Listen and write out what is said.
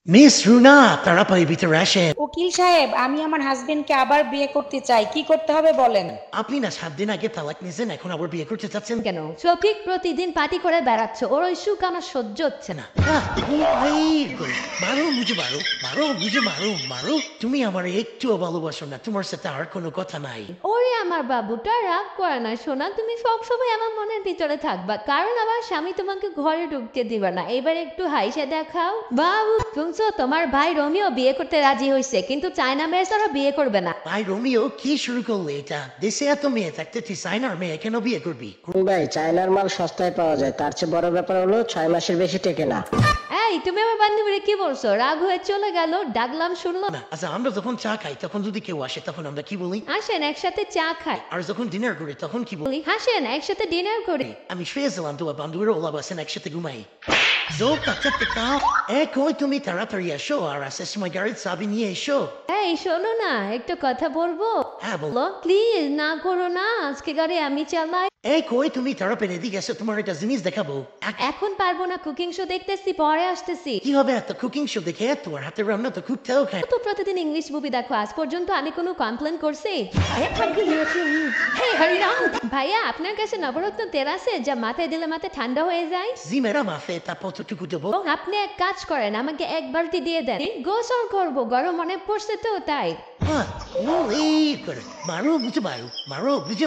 Miss Runa, তাড়াতাড়ি ভিতরে আসেন। উকিল সাহেব, আমি আমার হাজবেন্ডকে আবার বিয়ে করতে চাই, কি করতে হবে বলেন। আপনি না 7 দিন আগে তালাক নিয়েছেন, এখন আবার বিয়ে করতে চাচ্ছেন কেন শফিক প্রতিদিন পার্টি করে বেড়াচ্ছ, ওর ওই সুখ আমার সহ্য হচ্ছে না। মারো মুঝে, মারো মারো মুঝে, মারো মারো। তুমি আমার একটুও ভালোবাসো না, তোমার সাথে আর কোনো কথা নাই। ওরে আমার বাবুটা রাগ করে না সোনা, তুমি সবসময় আমার মনের ভিতরে থাকবা, কারণ আমার স্বামী তোমাকে ঘরে ঢুকতে দিবে না। এবার একটু হাইসে দেখাও। বাবু শুনছো, তোমার ভাই রোমিও বিয়ে করতে রাজি হয়েছে, কিন্তু চায়না মেয়ে ছাড়া বিয়ে করবে না। ভাই রোমিও কি শুরু করলে এটা? দেশে এত মেয়ে থাকতে তুই চায়নার মেয়ে কেন বিয়ে করবি? ভাই, চায়নার মাল সস্তায় পাওয়া যায়, তার চেয়ে বড় ব্যাপার হলো 6 মাসের বেশি টেকে না। এই তুমি আমার বান্ধবীরে কি বলছো? রাগ হয়ে চলে গেল, ডাকলাম শুনলো না। না, আচ্ছা আমরা যখন চা খাই তখন যদি কেউ আসে তখন আমরা কি বলি? আসেন একসাথে চা খাই। আর যখন ডিনার করি তখন কি বলি? হাসেন একসাথে ডিনার করি। আমি শুয়েছিলাম, তোমার বান্ধবীরা ওলা বাসেন, একসাথে ঘুমাই। কই তুমি তাড়াতাড়ি এসো, আর আসার সময় গাড়ির চাবি নিয়ে এসো। এই শোনো না, একটা কথা বলবো? হ্যাঁ বল। বলো প্লিজ, না করো না, আজকে গাড়ি আমি চালাই। কই তুমি তাড়াতাড়ি এদিকে এসো, তোমার একটা জিনিস দেখাবো। এখন পারবো না, কুকিং শো দেখতেছি, পরে আসতেছি। কি হবে এত কুকিং শো দেখে? তোমার হাতের রান্না তো খুব তেও খায়। তো প্রতিদিন ইংলিশ মুভি দেখো, আজ পর্যন্ত আমি কোনো কমপ্লেন করছি? ভাইয়া আপনার কাছে নবরত্ন তেল আছে যা মাথায় দিলে মাথা ঠান্ডা হয়ে যায়? জি ম্যাডাম আছে, তারপর টুকু দেবো। এবং আপনি এক কাজ করেন, আমাকে এক বালতি দিয়ে দেন, গোসল করবো, গরম মনে পড়ছে তো তাই। হ্যাঁ, ও এই করে মারো বুঝে, মারো মারো বুঝে।